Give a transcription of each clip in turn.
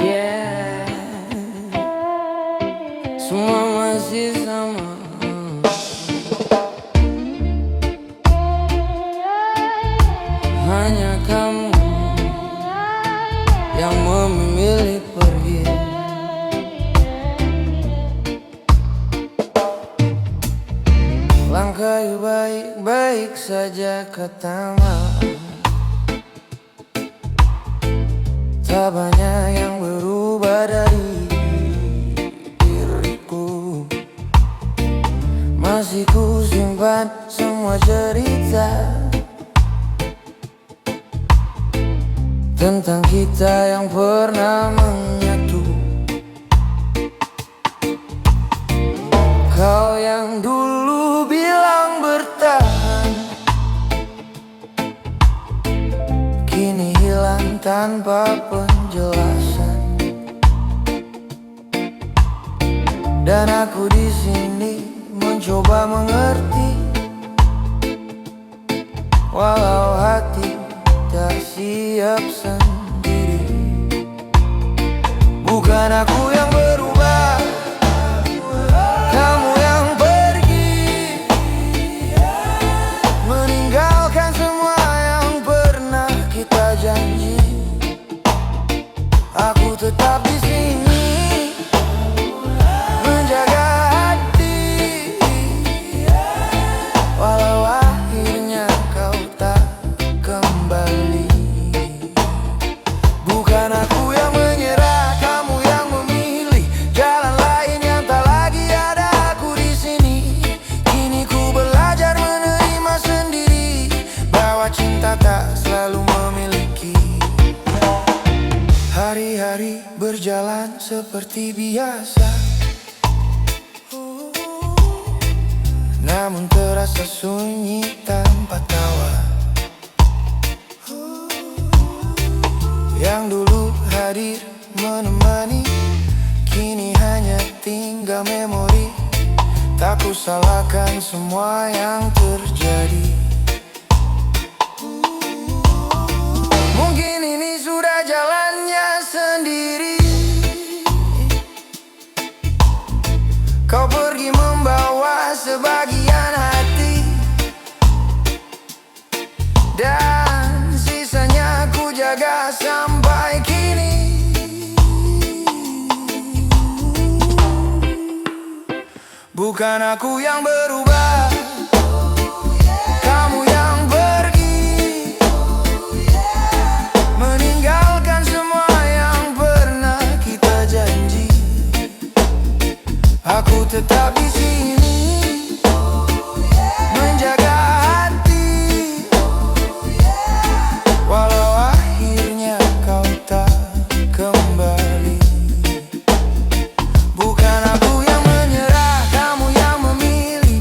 Yeah, semua masih sama. Hanya kamu yang memilih pergi. Langkah baik-baik saja katamu. Tak banyak yang berubah dari diriku. Masih ku simpan semua cerita tentang kita yang pernah menyatu. Kau yang dulu bilang bertahan, kini hilang tanpa penjelasan. Dan aku di sini mencoba mengerti, walau hati tak siap sendiri. Bukan aku yang berubah, kamu yang pergi, meninggalkan semua yang pernah kita janji. Aku tetap di sini menjaga hati, walau akhirnya kau tak kembali. Bukan aku yang menyerah, kamu yang memilih jalan lain yang tak lagi ada aku di sini. Kini ku belajar menerima sendiri bahwa cinta tak selalu memiliki. Hari-hari berjalan seperti biasa, namun terasa sunyi tanpa tawa. Yang dulu hadir menemani, kini hanya tinggal memori. Tak ku salahkan semua yang terjadi. Mungkin ini sudah jalannya sendiri. Kau pergi membawa sebagian hati, dan sisanya ku jaga sampai kini. Bukan aku yang berubah, kamu yang pergi, meninggalkan semua yang pernah kita janji. Aku tetap di sini menjaga hati, walau akhirnya kau tak kembali. Bukan aku yang menyerah, kamu yang memilih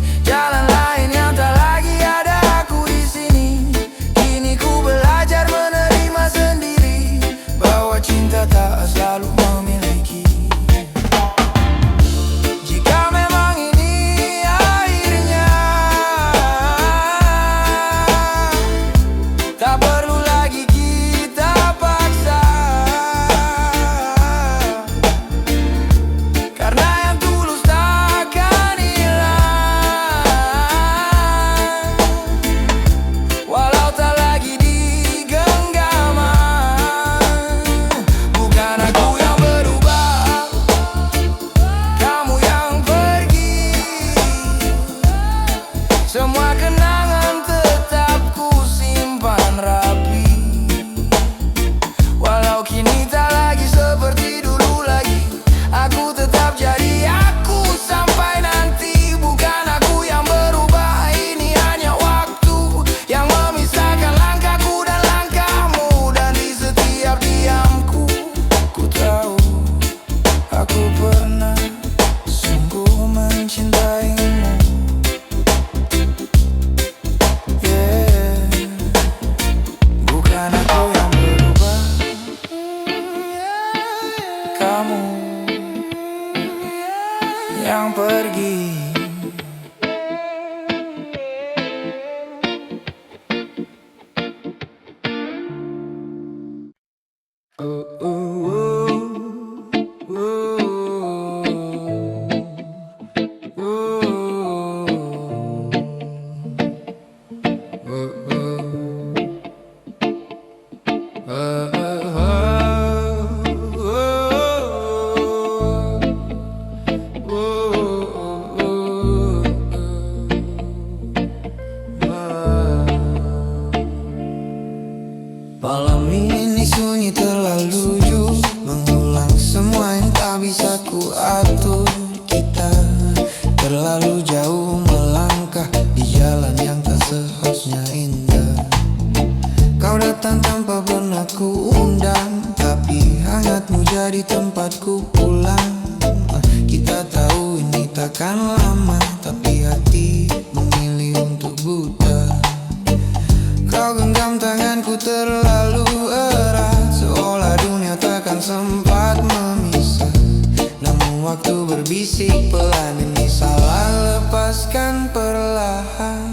dan perlahan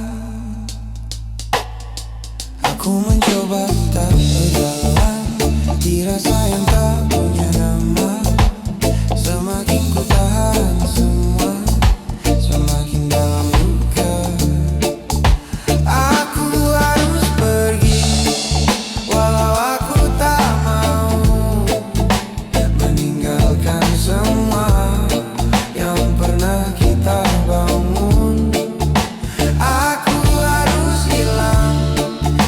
aku mencoba tak berjalan di rasa yang tak punya nama. Semakin ku tahan semua, semakin dalam luka. Aku harus pergi, walau aku tak mau meninggalkan semua yang pernah kita bangun. Aku harus hilang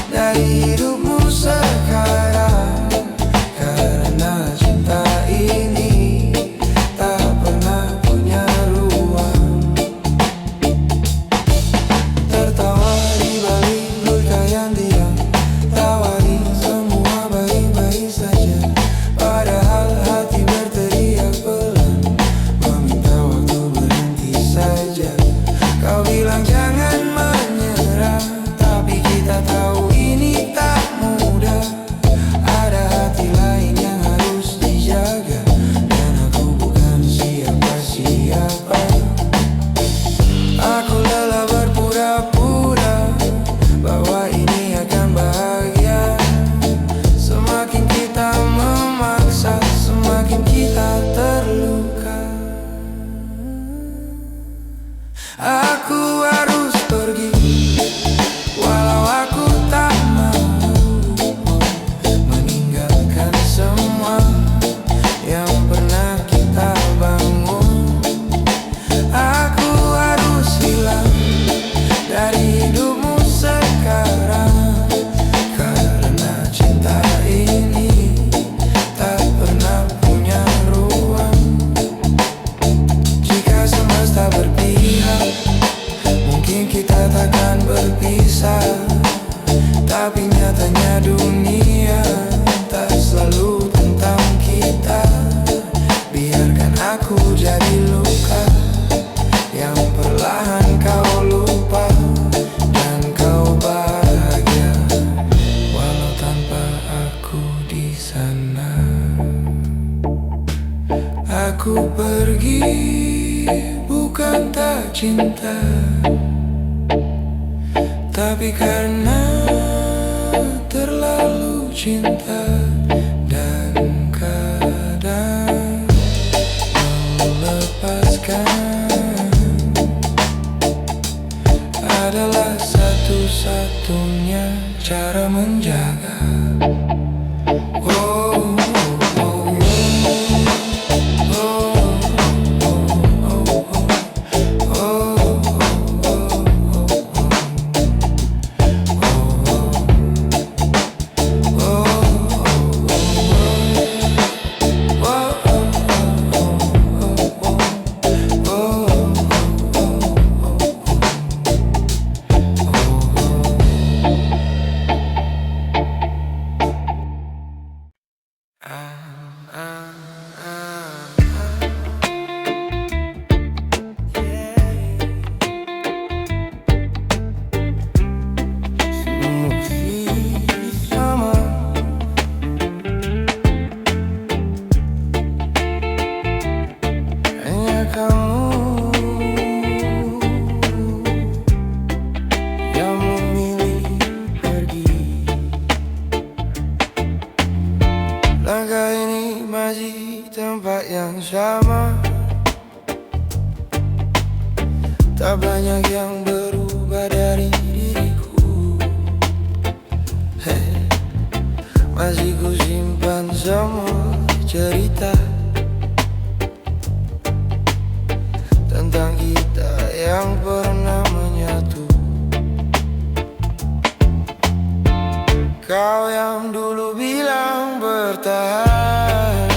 dari hidupmu sekarang, karena cinta ini tak pernah punya ruang. Tertawa di balik luka yang diam, tawari semua baik-baik saja, padahal hati berteriak pelan, meminta waktu berhenti saja. Kau bilang jangan menyerah, tapi kita tahu ini tak mudah. Ada hati lain yang harus dijaga, dan aku bukan siapa-siapa. Aku lelah berpura-pura bahwa ini akan bahagia. Semakin kita memaksa, semakin kita terluka. Aku harus pergi, walau aku tak mau meninggalkan semua yang pernah kita bangun. Aku harus hilang dari hidupmu sekarang, karena cinta ini tak pernah punya ruang. Jika semesta berpihak, mungkin kita takkan berpisah. Tapi nyatanya dunia tak selalu tentang kita. Biarkan aku jadi luka yang perlahan kau lupa, dan kau bahagia walau tanpa aku di sana. Aku pergi bukan tak cinta, tapi karena terlalu cinta, dan kadang melepaskan adalah satu-satunya cara menjaga. Oh, oh, oh, langkah ini masih tempat yang sama. Tak banyak yang berubah dari diriku. Masih ku simpan semua cerita tentang kita yang pernah menyatu. Kau yang dulu bilang bertahan,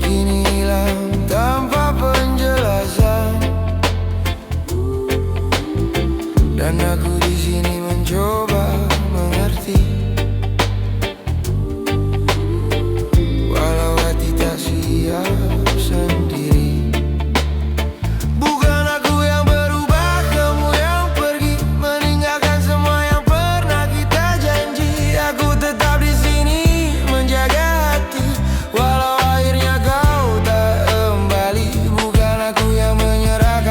kini hilang tanpa penjelasan. Dan aku di sini mencoba mengerti, walau hati tak siap sendiri. Bukan aku yang berubah, kamu yang pergi, meninggalkan semua yang pernah kita janji. Aku tetap di sini menjaga hati, walau akhirnya kau tak kembali. Bukan aku yang menyerah,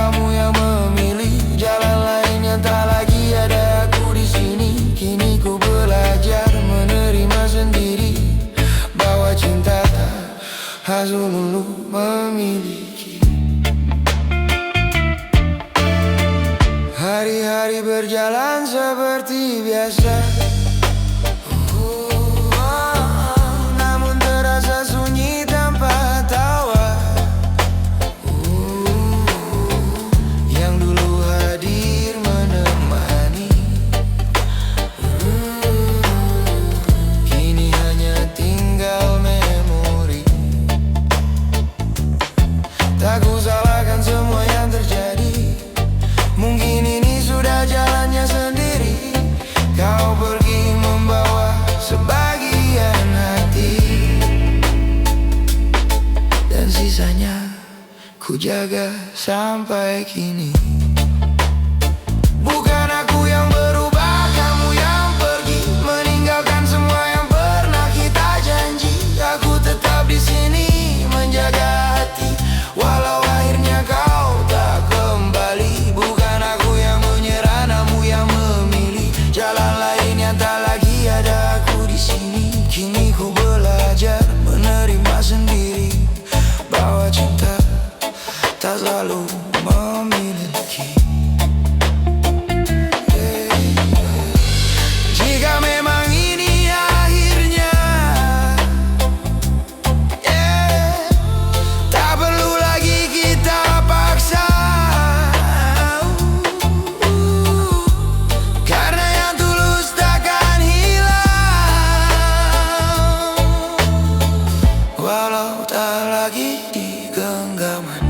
berjalan seperti biasa. Namun terasa sunyi tanpa tawa. Yang dulu hadir menemani, kini hanya tinggal memori. Tak ku salahkan semua yang terjadi, mungkin ini sudah jalannya sendiri. Kau pergi membawa sebagian hati, dan sisanya ku jaga sampai kini. Bukan aku yang berubah, kamu yang pergi, meninggalkan semua yang pernah kita janji. Aku tetap di sini menjaga hati, walau akhirnya kau tak kembali. Bukan aku yang menyerah, namun yang memilih jalan lain yang tak lagi ada aku di sini. Kini ku belajar menerima sendiri bahwa cinta tak selalu memiliki. Jika memang ini akhirnya, tak perlu lagi kita paksa. Karena yang tulus takkan hilang, walau tak lagi di genggaman.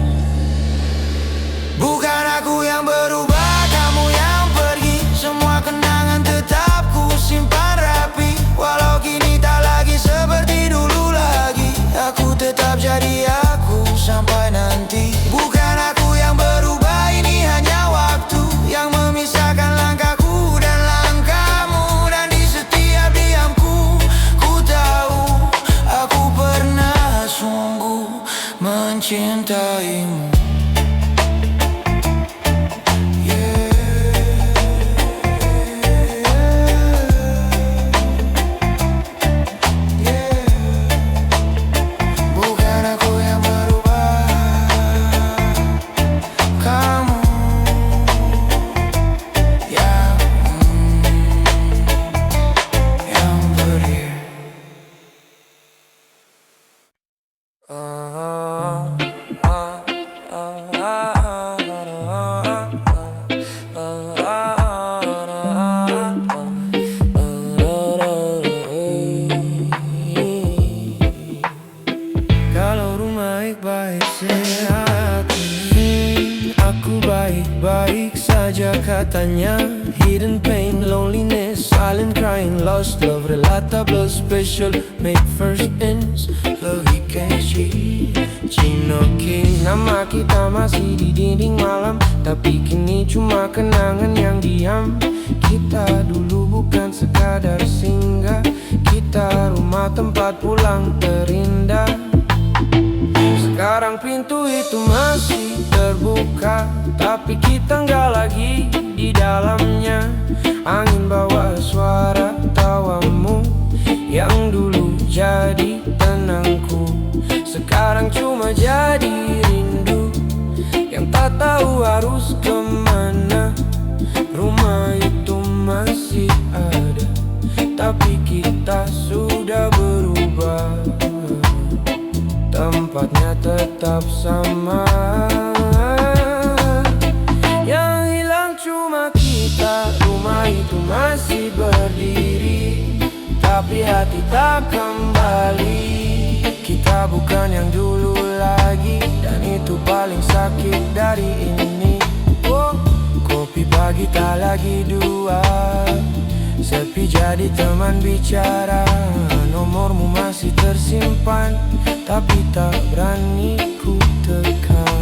Bukan aku yang berubah, kamu yang pergi, semua kenangan tetap ku simpan rapi. Walau kini tak lagi seperti dulu lagi, aku tetap jadi aku sampai nanti. Bukan aku yang berubah, ini hanya waktu yang memisahkan langkahku dan langkahmu. Dan di setiap diamku, ku tahu aku pernah sungguh mencintaimu. Bukan aku yang berubah, kamu yang pergi. Kalau rumah baik-baik sehat, aku baik-baik saja katanya. Hidden pain, loneliness, silent crying, lost love, relata plus special, make first ends, lagi catchy. Chino King, nama kita masih di dinding malam, tapi kini cuma kenangan yang diam. Kita dulu bukan sekadar singgah, kita rumah tempat pulang terindah. Sekarang pintu itu masih terbuka, tapi kita nggak lagi di dalamnya. Angin bawa suara tawamu yang dulu jadi tenangku, sekarang cuma jadi rindu yang tak tahu harus kemana. Rumah itu masih ada, tapi kita sudah berubah. Tempatnya tetap sama, yang hilang cuma kita. Rumah itu masih berdiri, tapi hati tak kembali. Kita bukan yang dulu lagi, dan itu paling sakit dari ini. Kopi pagi tak lagi dua, sepi jadi teman bicara. Nomormu masih tersimpan, tapi tak berani ku tekan.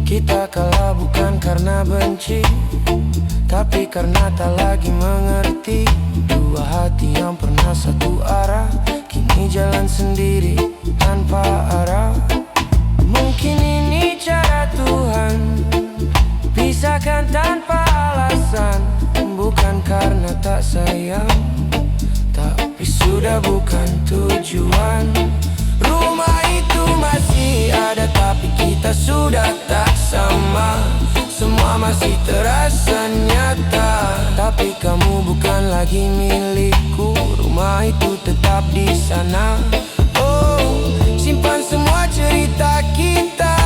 Kita kalah bukan karena benci, tapi karena tak lagi mengerti. Dua hati yang pernah satu arah, kini jalan sendiri tanpa arah. Mungkin ini cara Tuhan pisahkan tanpa alasan, bukan karena tak sayang, tapi sudah bukan tujuan. Rumah itu masih ada, tapi kita sudah tak sama. Semua masih terasa nyata, tapi kamu bukan lagi milikku. Rumah itu tetap di sana. Oh, simpan semua cerita kita,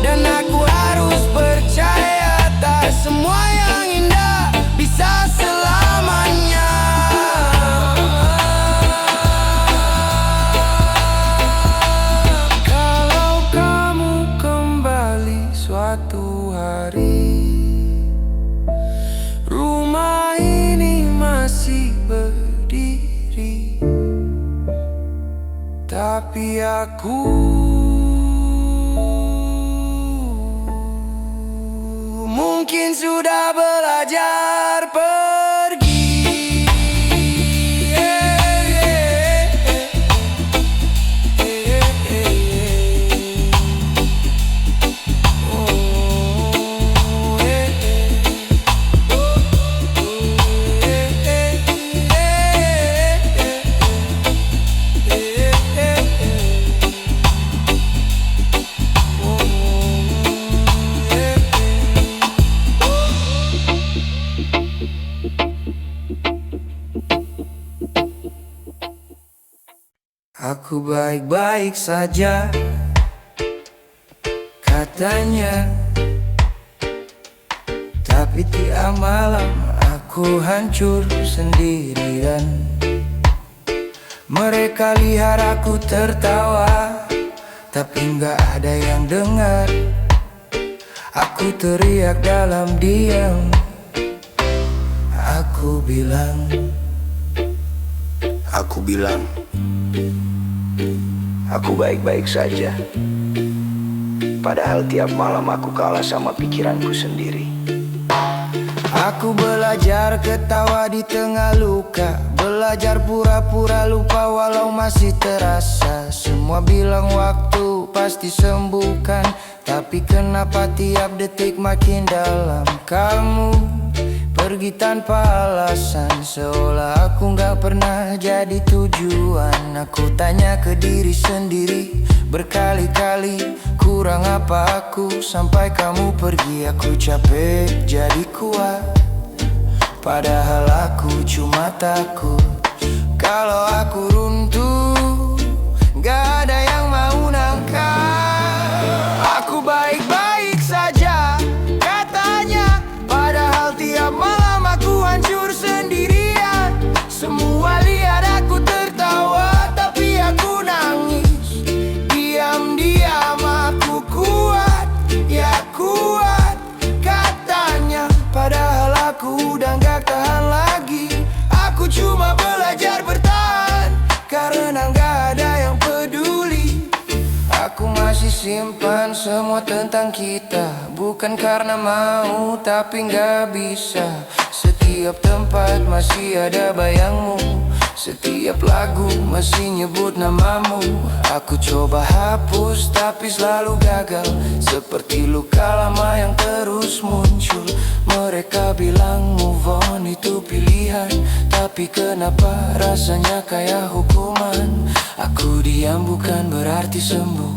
dan aku harus percaya tak semua yang indah bisa selamanya. Kalau kamu kembali suatu hari, rumah ini masih berdiri, tapi aku mungkin sudah belajar pergi. Aku baik-baik saja, katanya, tapi tiap malam aku hancur sendirian. Mereka lihat aku tertawa, tapi nggak ada yang dengar. Aku teriak dalam diam. Aku bilang, aku baik-baik saja. Padahal tiap malam aku kalah sama pikiranku sendiri. aku belajar ketawa di tengah luka, belajar pura-pura lupa walau masih terasa. Semua bilang waktu pasti sembuhkan, tapi kenapa tiap detik makin dalam? Kamu pergi tanpa alasan, seolah aku gak pernah jadi tujuan. Aku tanya ke diri sendiri berkali-kali, kurang apa aku sampai kamu pergi. Aku capek jadi kuat, padahal aku cuma takut kalau aku runtuh, gak ada yang mau nangkap. Aku baik-baik saja, katanya, padahal tiap malam aku hancur sendirian. Semua lihat aku tertawa, tapi aku nangis. Diam-diam aku kuat, ya kuat, katanya, padahal aku udah gak tahan lagi. Aku cuma belajar bertahan, karena gak ada yang peduli. Aku masih simpan semua tentang kita, bukan karena mau tapi gak bisa. Setiap tempat masih ada bayangmu, setiap lagu masih nyebut namamu. Aku coba hapus tapi selalu gagal, seperti luka lama yang terus muncul. Mereka bilang move on itu pilihan, tapi kenapa rasanya kayak hukuman? Aku diam bukan berarti sembuh,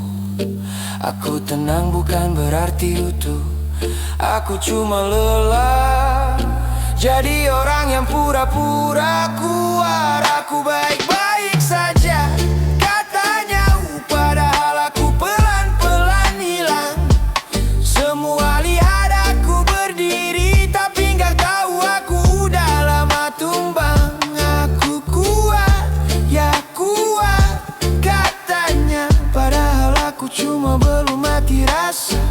aku tenang bukan berarti utuh. Aku cuma lelah jadi orang yang pura-pura kuat. Aku baik-baik saja, katanya, padahal aku pelan-pelan hilang. Semua lihat aku berdiri, tapi gak tahu aku udah lama tumbang. Aku kuat, ya kuat, katanya, padahal aku cuma belum mati rasa.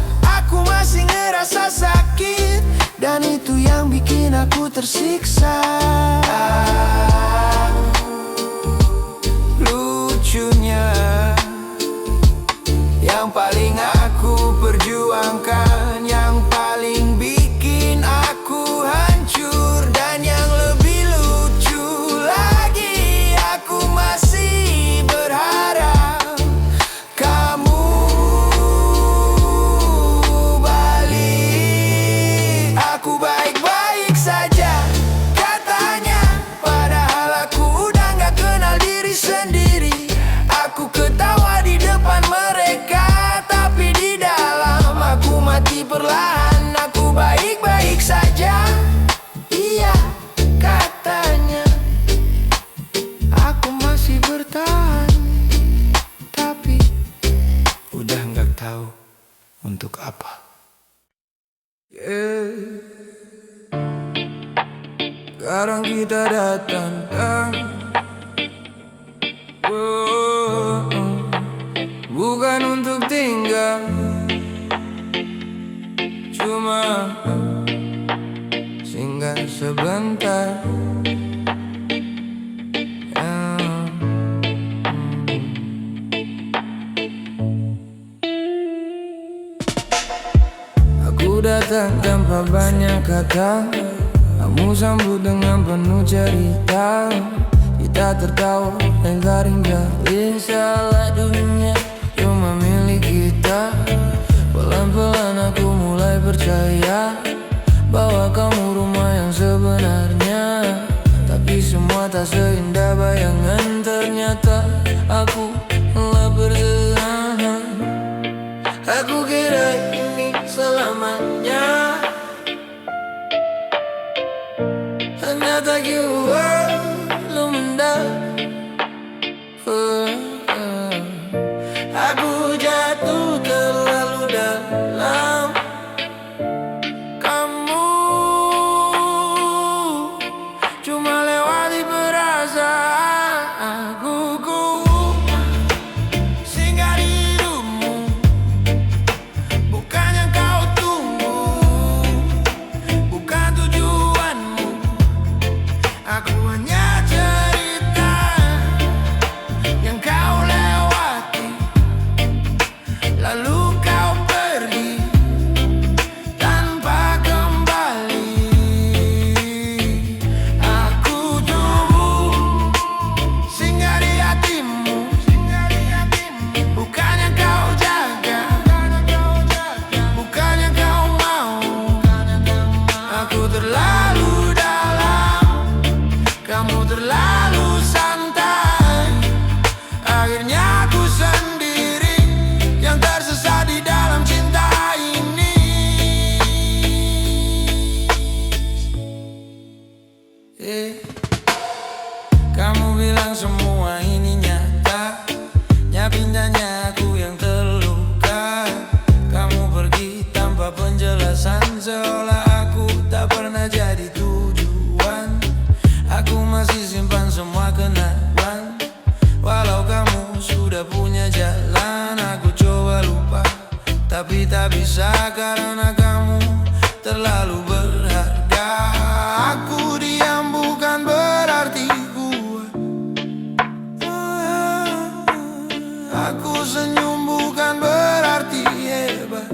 Aku masih ngerasa sakit, dan itu yang bikin aku tersiksa. Lucunya, yang paling aku perjuangkan, yang paling bikin aku hancur, dan yang lebih lucu lagi, aku masih berharap kamu balik. perlahan aku baik-baik saja. Iya katanya aku masih bertahan, tapi udah nggak tahu untuk apa. Sekarang kita datang bukan untuk tinggal, cuma singgah sebentar. Aku datang tanpa banyak kata, kamu sambut dengan penuh cerita. Kita tertawa dan garing jalin, salah dunia cuma milik kita. Pelan-pelan aku mulai percaya bahwa kamu rumah yang sebenarnya. Tapi semua tak seindah bayangan, ternyata aku telah berserahan. Aku kira ini selamanya, ternyata gue belum mendapat. Aku jatuh terlalu dalam, kamu cuma lewati perasaan aku. Singgah di hidupmu, bukan yang kau tunggu, bukan tujuanmu. Aku hanya cerita yang kau lewati, lalu kau pergi tanpa kembali. Aku tumbuh singgah di hatimu, bukan yang kau jaga, bukan yang kau mau. Aku terlalu dalam, kamu terlalu santai. Akhirnya aku sendiri yang tersesat di dalam cinta ini. Kamu bilang semua ini nyata, nyapindahnya aku yang terluka. Kamu pergi tanpa penjelasan, seolah aku tak pernah jadi tujuan. Aku masih simpan semua kenangan, walau kamu sudah punya jalan. Aku coba lupa, tapi tak bisa karena kamu terlalu berharga. Aku diam bukan berarti kuat, aku senyum bukan berarti hebat.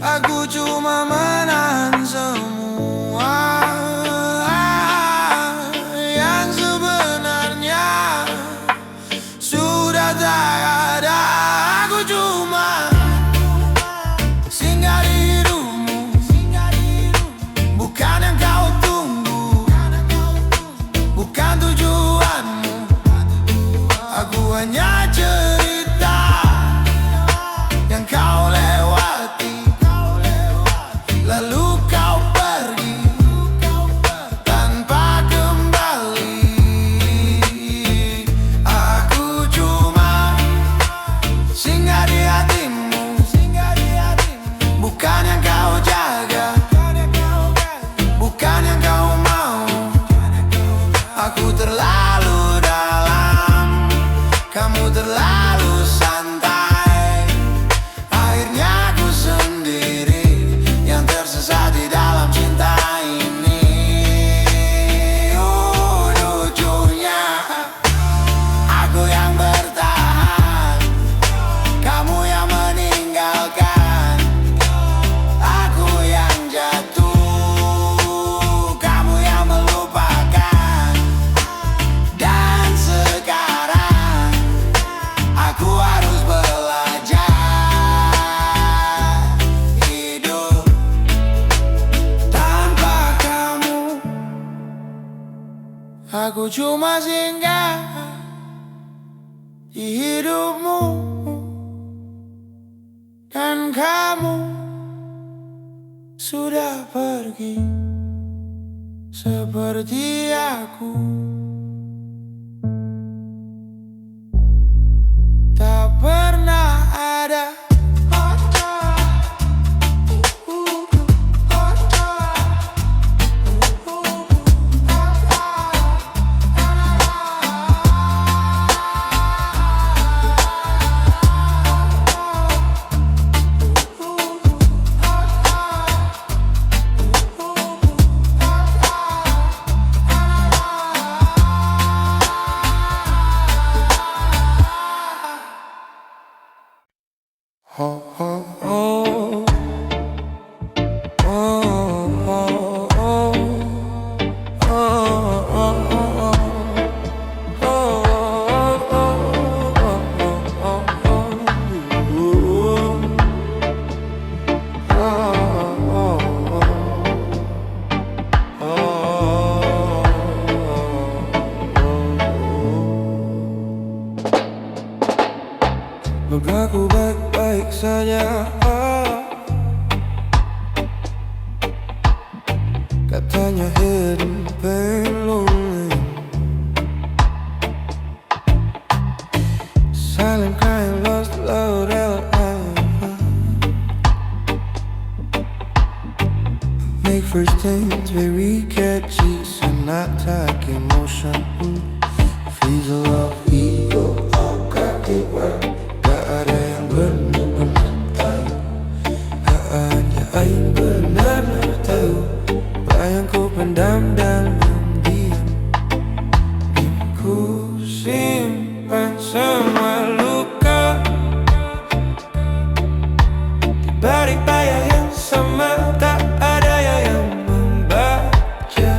Aku cuma menahan semua yang sebenarnya sudah tak ada. Aku cuma singgah di hidupmu, bukan yang kau tunggu, bukan tujuanmu. Aku hanya cerita yang kau lewati, lalu kau pergi tanpa kembali. Aku cuma singgah di hatimu, bukan yang kau jaga, bukan yang kau mau. Aku terlalu dalam, kamu terlalu santai. Akhirnya aku sendiri yang tersesat di dalam cinta ini. Lucunya aku yang bertahan, kamu yang meninggalkan. Aku yang jatuh, kamu yang melupakan. Dan sekarang aku harus belajar hidup tanpa kamu. Aku cuma singgah di hidupmu, Dan kamu sudah pergi seperti aku, tak pernah ada. Oh, oh, oh. Oh, oh, oh. Oh, oh, aku baik-baik saja. Katanya hidup lonely, silent crying, lost love, make first things very catchy, so not like emotion. Feels a love, ego, all got it well. Gak ada yang benar-benar tahu, hanya aing benar-benar tahu. Bayangku pendam dalam diam, ku simpan semua luka di balik bayang yang sama. Tak ada yang membaca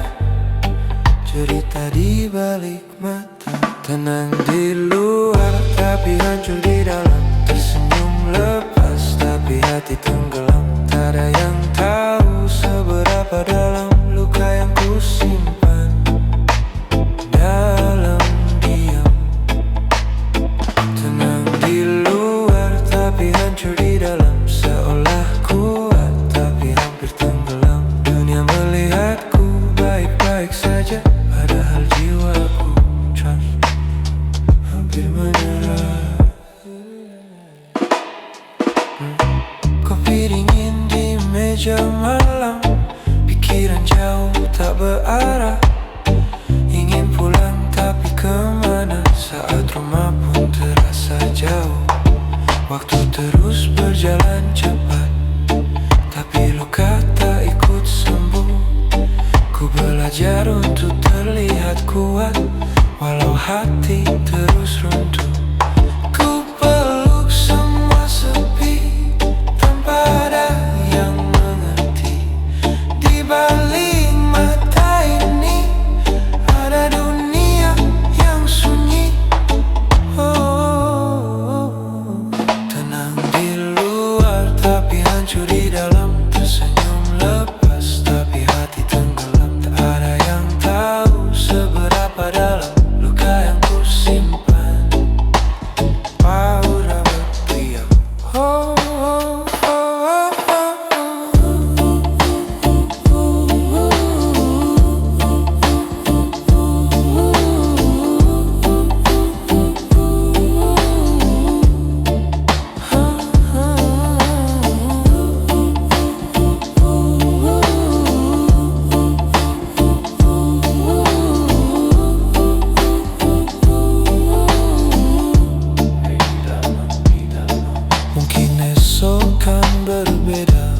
cerita di balik mata. Tenang di luar tapi hancur di dalam, tersenyum lepas tapi hati tenggelam. Tak ada yang tahu seberapa dalam luka yang ku simpan dalam diam. Tenang di luar tapi hancur di dalam, seolah kuat tapi hampir tenggelam. Dunia melihatku baik-baik saja, padahal jiwaku hampir menyerah. Kopi dingin di meja malam, pikiran jauh tak berarah. Ingin pulang tapi kemana, saat rumah pun terasa jauh. Waktu terus berjalan cepat, tapi luka tak ikut sembuh. Ku belajar untuk terlihat kuat, walau hati terus runtuh. Ku peluk semua sepi, tanpa ada yang mengerti. Di balik mata ini ada dunia yang sunyi. Oh, tenang di luar tapi hancur di dalam, tersenyum lepas tapi hati tenggelam. Tak ada yang tahu seberapa dalam luka yang ku simpan, paura berdiam. Oh, oh, oh, oh, mungkin esok kan berbeda,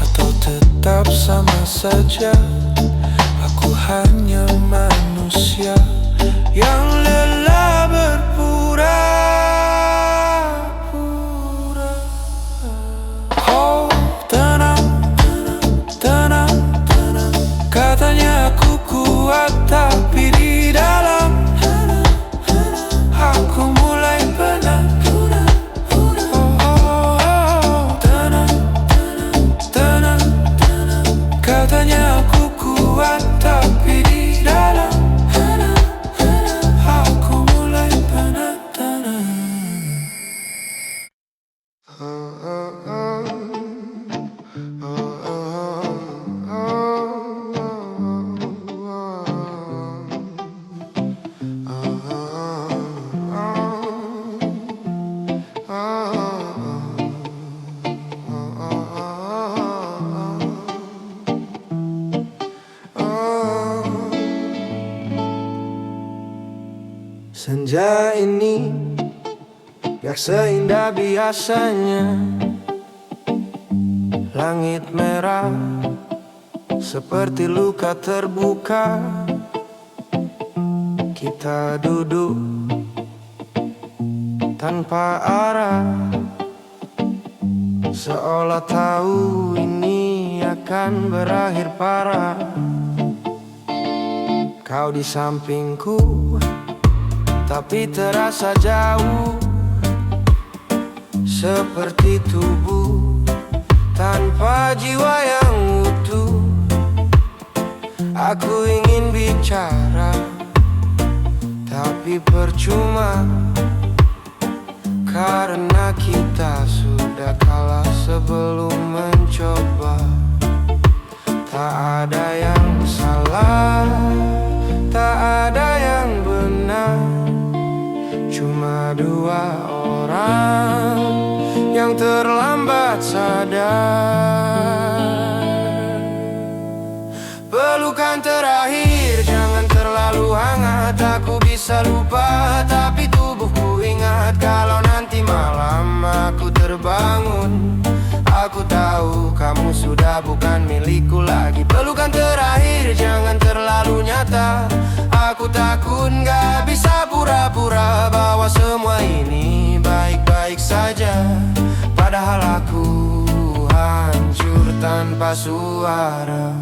atau tetap sama saja. Aku hanya manusia yang lelah berpura-pura. Oh, tenang, tenang, tenang. Katanya aku kuat tapi di dalam aku mulai penat. Katanya aku kuat tapi di dalam aku Senja ini gak seindah biasanya. Langit merah seperti luka terbuka. Kita duduk tanpa arah, seolah tahu ini akan berakhir parah. Kau di sampingku, tapi terasa jauh, seperti tubuh tanpa jiwa yang utuh. Aku ingin bicara, tapi percuma, karena kita sudah kalah sebelum mencoba. Tak ada yang salah, tak ada yang benar, cuma dua orang yang terlambat sadar. Pelukan terakhir, jangan terlalu hangat. Aku bisa lupa, tapi tubuhku ingat. Kalau nanti malam aku terbangun, aku tahu kamu sudah bukan milikku lagi. Pelukan terakhir, jangan terlalu nyata. Aku takut gak bisa pura-pura bahwa semua ini baik-baik saja. Padahal aku hancur tanpa suara.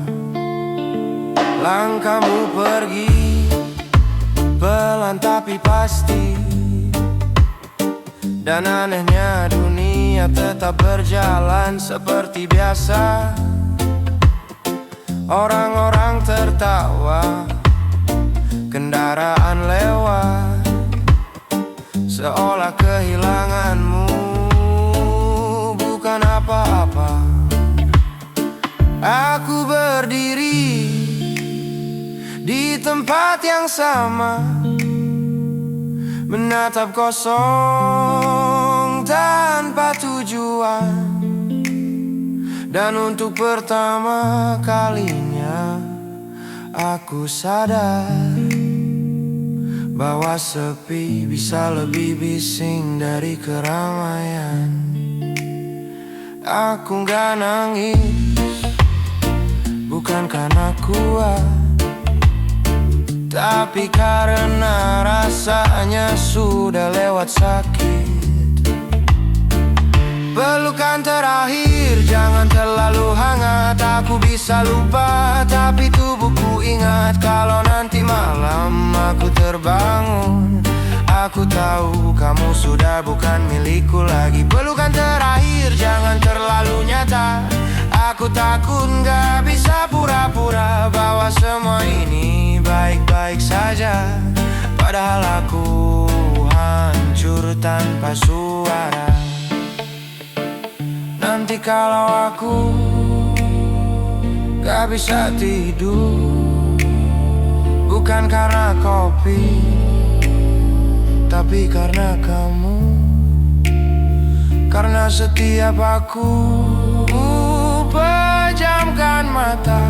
Langkahmu pergi pelan tapi pasti, dan anehnya dunia tetap berjalan seperti biasa. Orang-orang tertawa, kendaraan lewat, seolah kehilanganmu bukan apa-apa. Aku berdiri di tempat yang sama, menatap kosong tanpa tujuan. Dan untuk pertama kalinya aku sadar bahwa sepi bisa lebih bising dari keramaian. Aku gak nangis, bukan karena kuat, tapi karena rasanya sudah lewat sakit. Pelukan terakhir, jangan terlalu hangat. Aku bisa lupa, tapi tubuhku ingat. Kalau nanti malam aku terbangun, aku tahu kamu sudah bukan milikku lagi. Pelukan terakhir, jangan terlalu nyata. Aku takut gak bisa pura-pura bahwa semua ini baik-baik saja. Padahal aku hancur tanpa suara. Nanti kalau aku gak bisa tidur, bukan karena kopi, tapi karena kamu. Karena setiap aku pejamkan mata,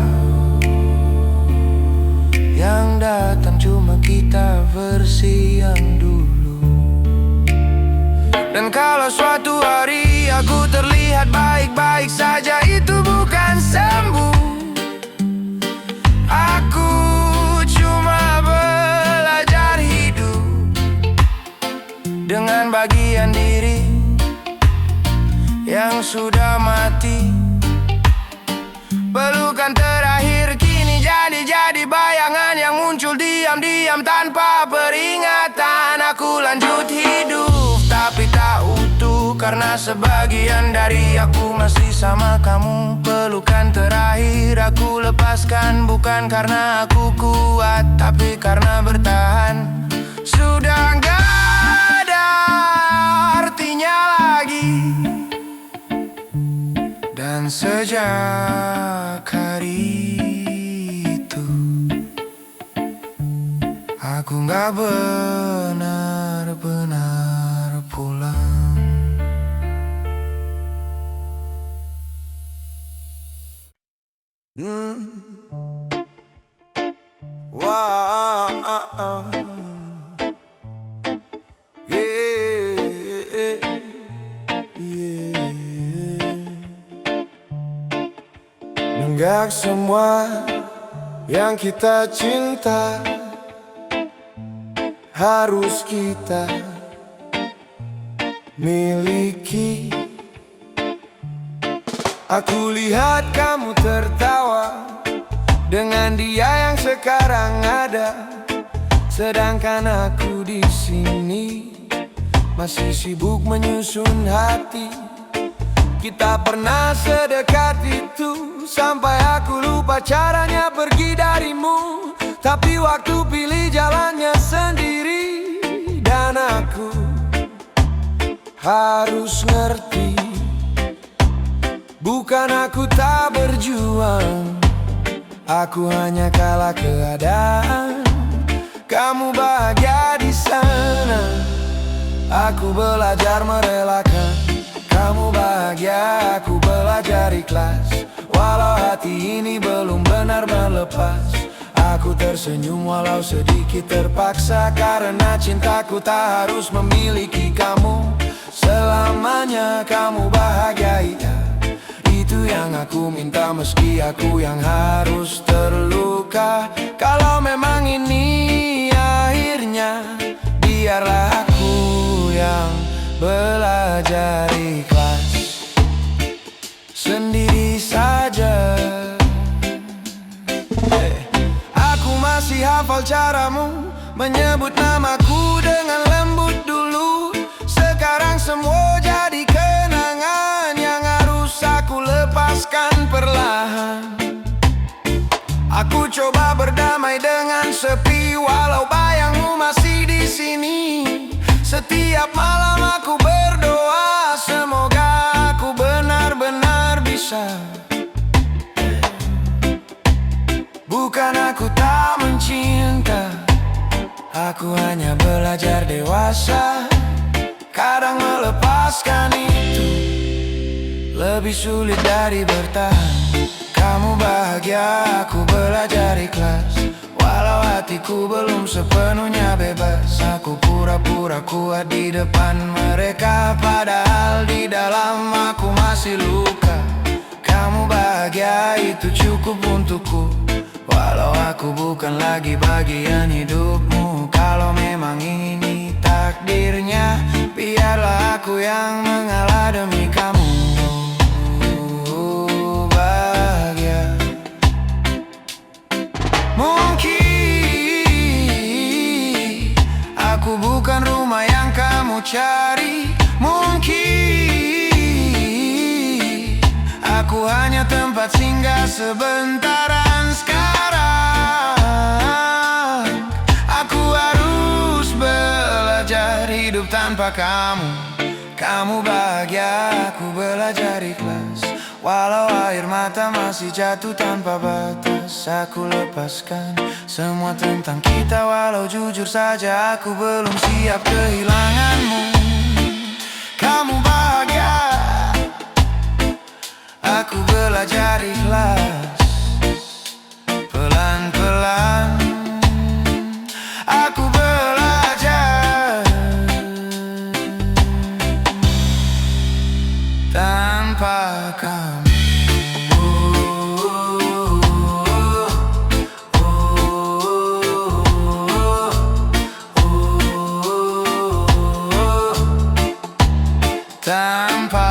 yang datang cuma kita versi yang dulu. Dan kalau suatu hari aku terlihat baik-baik saja, itu bukan sembuh. Aku cuma belajar hidup dengan bagian diri yang sudah mati. Pelukan terakhir kini jadi bayangan yang muncul diam-diam tanpa peringatan. Aku lanjut hidup tapi tak utuh, karena sebagian dari aku masih sama kamu. Pelukan terakhir aku lepaskan, bukan karena aku kuat, tapi karena bertahan sudah gak ada artinya lagi. Dan sejak hari itu aku gak benar-benar pulang. Wow. Hingga semua yang kita cinta harus kita miliki. Aku lihat kamu tertawa dengan dia yang sekarang ada, sedangkan aku di sini masih sibuk menyusun hati. Kita pernah sedekat itu sampai aku lupa caranya pergi darimu. Tapi waktu pilih jalannya sendiri, dan aku harus ngerti, bukan aku tak berjuang, aku hanya kalah keadaan. Kamu bahagia di sana, aku belajar merelakan. Kamu bahagia, aku belajar ikhlas. Walau hati ini belum benar melepas, aku tersenyum walau sedikit terpaksa. Karena cintaku tak harus memiliki kamu selamanya. Kamu bahagia, iya, itu yang aku minta, meski aku yang harus terluka. Kalau memang ini akhirnya, biarlah aku yang belajar ikhlas sendiri saja. Aku masih hafal caramu menyebut namaku dengan lembut dulu. Sekarang semua jadi kenangan yang harus aku lepaskan perlahan. Aku coba berdamai dengan sepi, walau bayangmu masih di sini. Setiap malam aku berdoa, semoga aku benar-benar bisa. Bukan aku tak mencinta, aku hanya belajar dewasa. Kadang melepaskan itu lebih sulit dari bertahan. Kamu bahagia, aku belajar ikhlas. Walau hatiku belum sepenuhnya bebas, aku pura-pura kuat di depan mereka, padahal di dalam aku masih luka. Kamu bahagia, itu cukup untukku, walau aku bukan lagi bagian hidupmu. Kalau memang ini takdirnya, biarlah aku yang mengalah demi kamu. Bahagia mungkin aku bukan rumah yang kamu cari, mungkin aku hanya tempat singgah sebentaran. Sekarang aku harus belajar hidup tanpa kamu. Kamu bahagia, aku belajar ikhlas. Walau air mata masih jatuh tanpa batas, aku lepaskan semua tentang kita. Walau jujur saja aku belum siap kehilanganmu. Kamu bahagia, aku belajar ikhlas. Pelan-pelan aku belajar tanpa kamu. Tanpa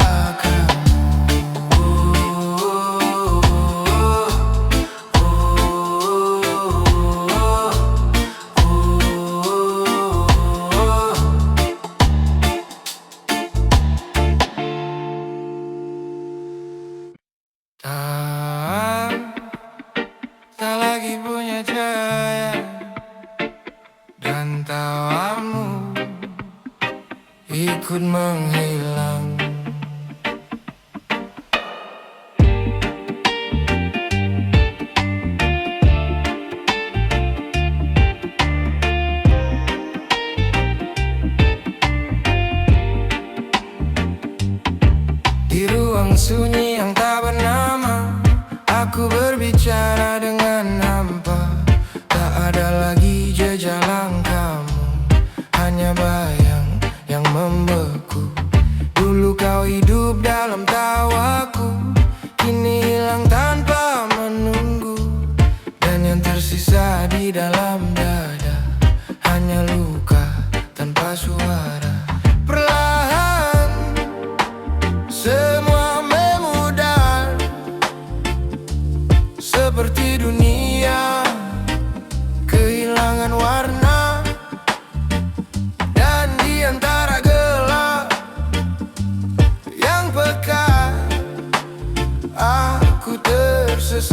tak lagi punya cahaya, dan tawamu ikut menghilang. Di ruang sunyi yang tak bernama, aku berbicara dengan hampa. Tak ada lagi jejak langkahmu, hanya bayang yang membeku. Dulu kau hidup dalam tawaku, kini hilang tanpa dekat, aku tersesat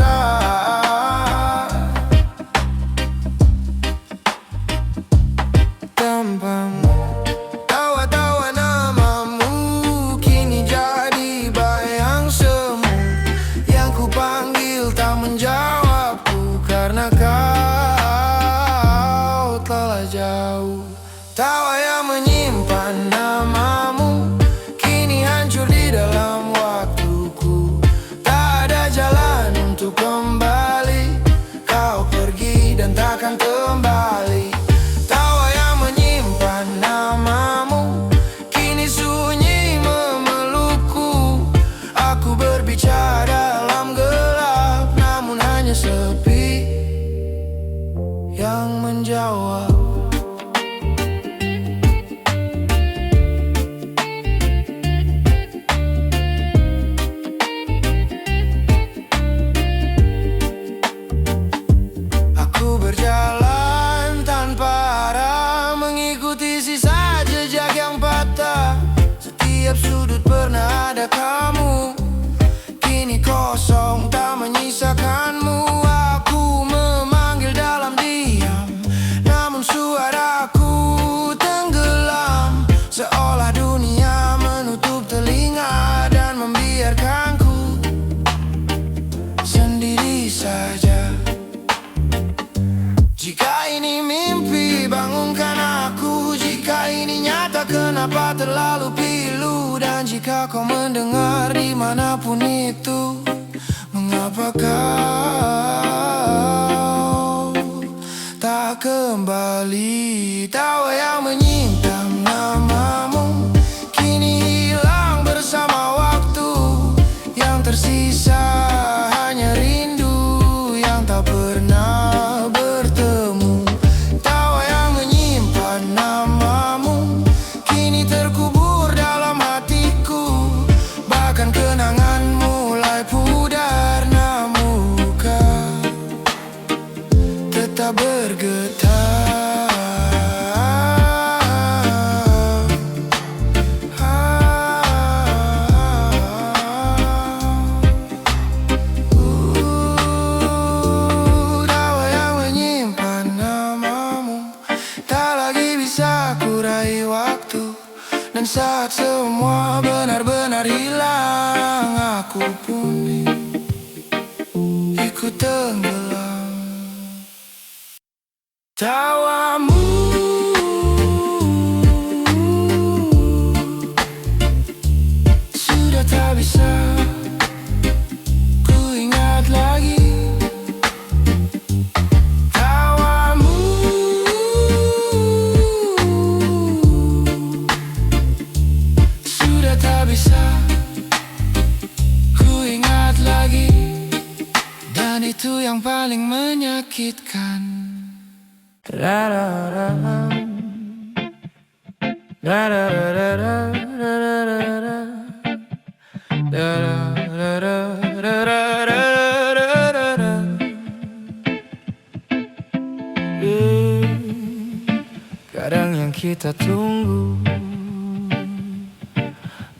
tanpamu. Tawa-tawa namamu kini jadi bayang semu, yang ku panggil tak menjawabku karena kau telah jauh. Tawa yang menyimpan namamu kini hancur di dalam waktuku. Tak ada jalan untuk kembali, kau pergi dan takkan kembali. Tawa yang menyimpan namamu kini sunyi memelukku. Aku berbicara dalam gelap, namun hanya sepi yang menjawab. Aku berjalan tanpa arah, mengikuti sisa jejak yang patah. Setiap sudut pernah ada kamu, kini kosong tak menyisakanmu. Aku memanggil dalam diam, namun suaraku tenggelam. Seolah dunia menutup telinga dan membiarkanku sendiri saja. Jika ini mimpi, bangunkan aku. Jika ini nyata, kenapa terlalu pilu? Dan jika kau mendengar dimanapun itu, mengapa kau tak kembali? Tawa yang menyintam namamu kini hilang bersama waktu. Yang tersisa hanya rindu yang tak pernah bertemu. Tawa yang menyimpan namamu kini terkubur dalam hatiku. Bahkan kenangan mulai pudar, namun kau tetap bergetar. Tawa yang menyimpan namamu tak lagi bisa kurai waktu. Dan saat semua benar-benar hilang, aku pun ikut tenggelam. Tawamu sudah tak bisa ku ingat lagi. Tawamu sudah tak bisa ku ingat lagi. Dan itu yang paling menyakitkan. Kadang yang kita tunggu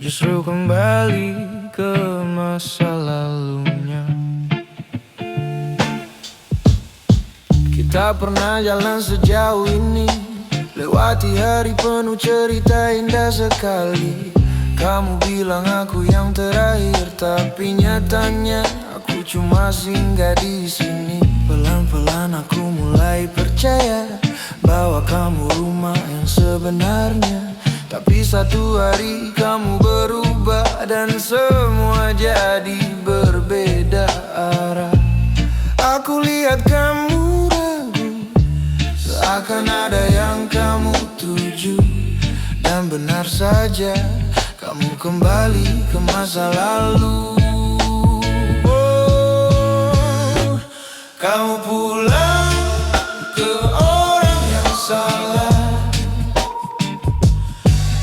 justru kembali ke masa lalunya. Kita pernah jalan sejauh ini, lewati hari penuh cerita indah sekali. Kamu bilang aku yang terakhir, tapi nyatanya aku cuma singgah di sini. Pelan-pelan aku mulai percaya bahwa kamu rumah yang sebenarnya. Tapi satu hari kamu berubah dan semua jadi berbeda arah. Aku lihat kamu ragu, seakan ada yang kamu tuju. Dan benar saja, kamu kembali ke masa lalu. Oh, kamu pulang ke orang yang salah,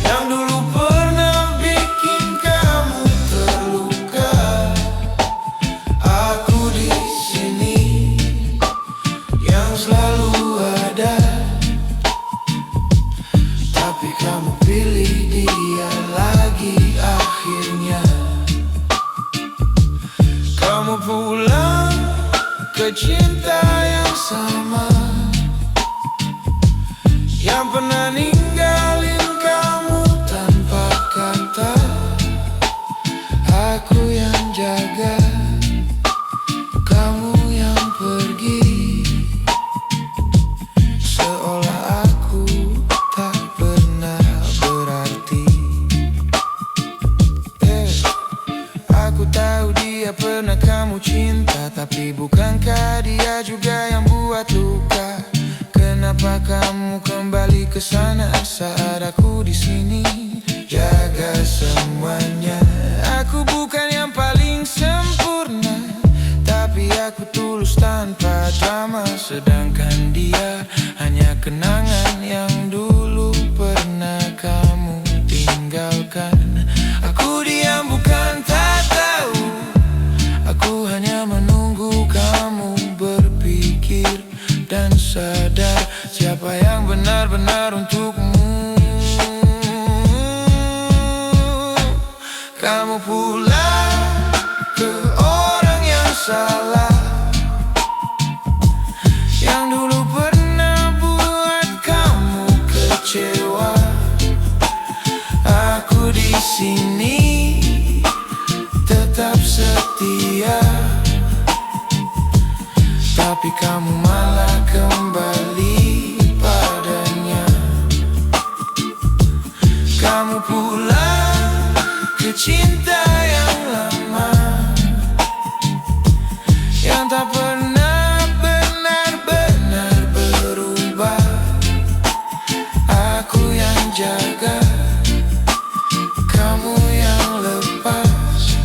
yang dulu pernah bikin kamu terluka. Aku di sini yang selalu ada, tapi kamu pilih dia lagi akhirnya. ke cinta yang sama, yang pernah ninggalin kamu tanpa kata. Aku yang jaga, kamu yang pergi, seolah aku tak pernah berarti. Aku tahu dia pernah kamu cinta, tapi bukankah dia juga yang buat luka? Kenapa kamu kembali ke sana saat aku di sini jaga semuanya? Aku bukan yang paling sempurna, tapi aku tulus tanpa drama. Sedangkan dia hanya kenangan yang dulu pernah kamu tinggalkan. Aku diam bukan tak tahu, aku hanya menunggu kamu berpikir dan sadar siapa yang benar-benar untukmu. Kamu pulang ke orang yang salah, yang dulu pernah buat kamu kecewa. Aku di sini tetap setia, tapi kamu malah kembali padanya. Kamu pulang ke cinta yang lama, yang tak pernah benar-benar berubah. Aku yang jaga, kamu yang lepas,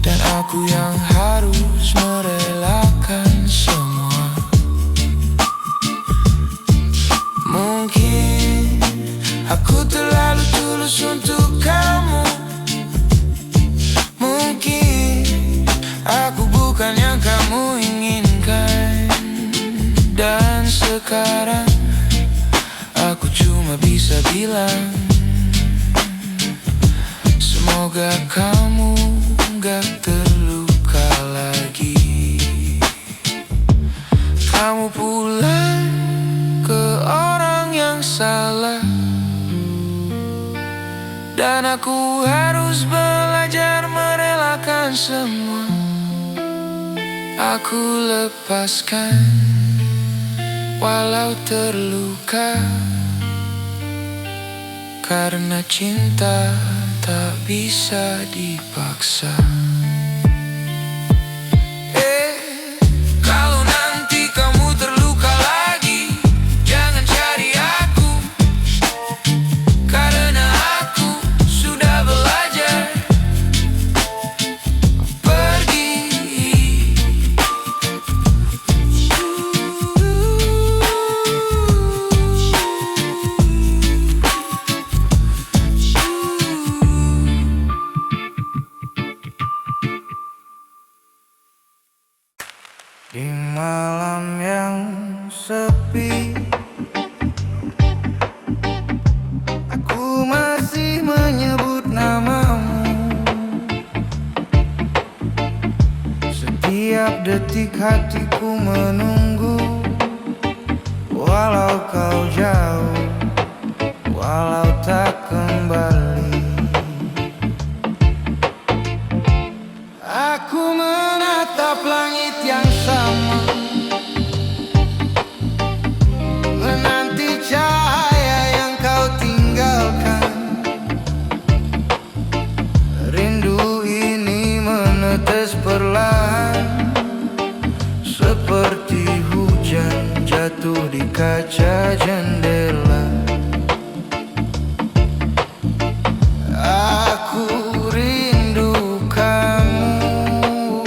dan aku yang harus merelakan semua. Mungkin aku terlalu tulus untuk kamu, mungkin aku bukan yang kamu inginkan. Dan sekarang aku cuma bisa bilang, semoga kamu gak terluka lagi. Kamu pulang ke orang yang salah, dan aku harus belajar merelakan semua. Aku lepaskan walau terluka, karena cinta tak bisa dipaksa. Kalau nanti kamu terluka lagi, jangan cari aku, karena aku sudah belajar pergi. Di malam yang sepi, aku masih menyebut namamu. Setiap detik hatiku menunggu, walau kau jauh, walau tak kembali. Aku menatap langit yang sama, menanti cahaya yang kau tinggalkan. Rindu ini menetes perlahan, seperti hujan jatuh di kaca jendela. Aku rindu kamu,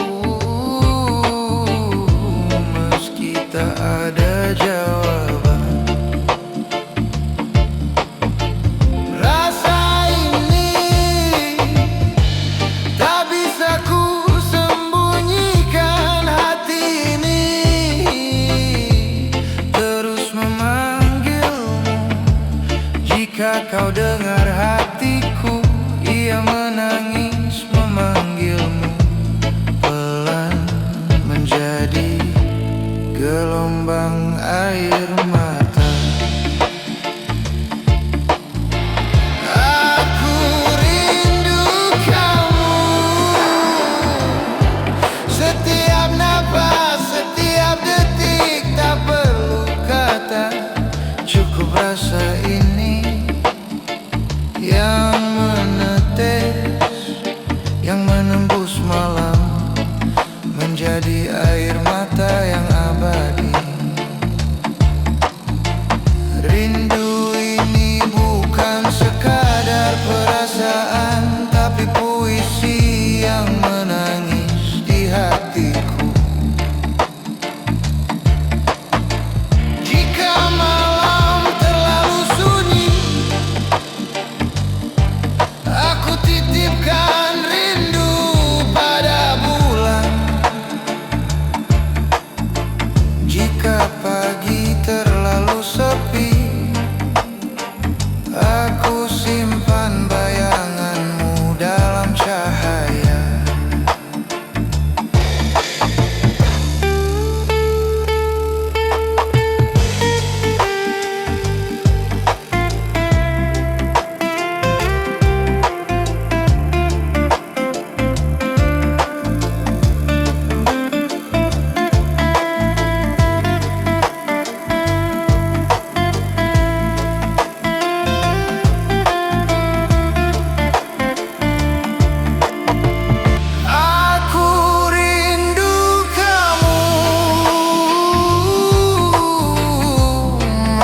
cahaya.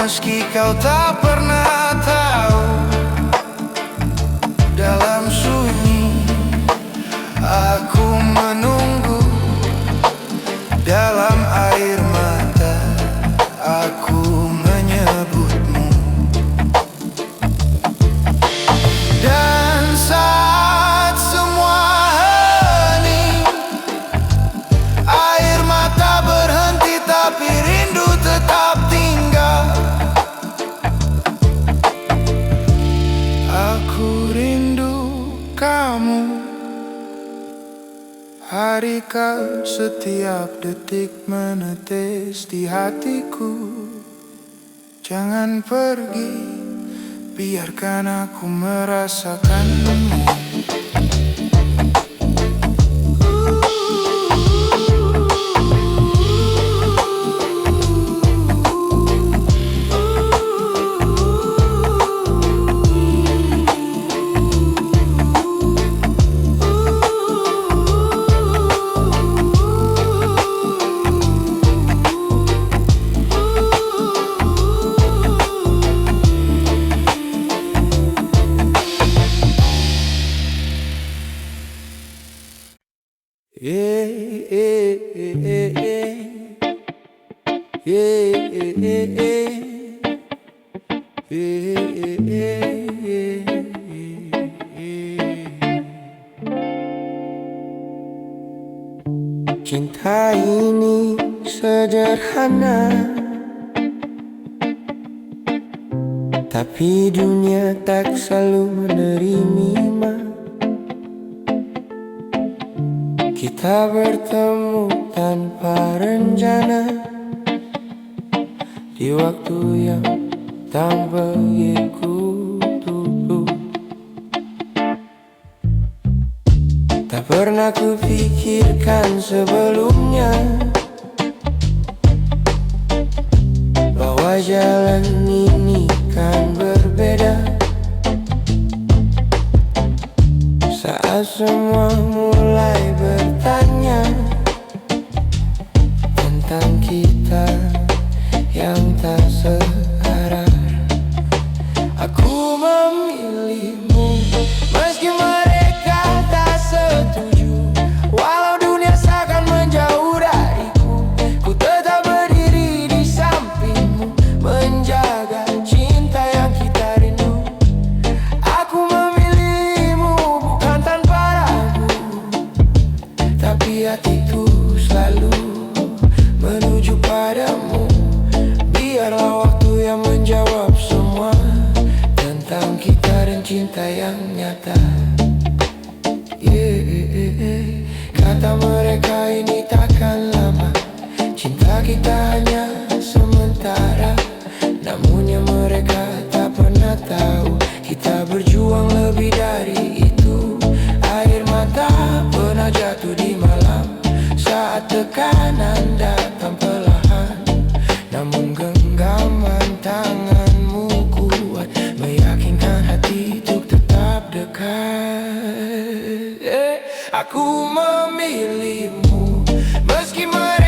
Meski kau tak pernah tahu, dalam sunyi aku menunggu, dalam air mata aku menyebutmu. Dan saat semua hening, air mata berhenti tapi rindu tetap tinggal. Aku rindu kamu, hari kau setiap detik menetes di hatiku. Jangan pergi, biarkan aku merasakanmu. Cinta ini sederhana, tapi dunia tak selalu menerima. Kita bertemu tanpa rencana di waktu yang tak begitu dulu. Tak pernah kupikirkan sebelumnya bahwa jalan ini kan berbeda. Saat semua mulai bertanya tentang kita yang tak searah, aku memilihmu meski mereka tak setuju. Walau dunia seakan menjauh dariku, ku tetap berdiri di sampingmu, menjaga cinta yang kita rindu. Aku memilihmu bukan tanpa ragu, tapi hatiku selalu menuju padamu. Biarlah waktu yang menjawab semua tentang kita dan cinta yang nyata. Kata mereka ini takkan lama, cinta kita hanya sementara. Namun yang mereka tak pernah tahu, kita berjuang lebih dari itu. Air mata pernah jatuh di malam saat tekanan datang perlahan. Namun genggaman tanganmu kuat meyakinkan hati untuk tetap dekat. Aku memilihmu meski mereka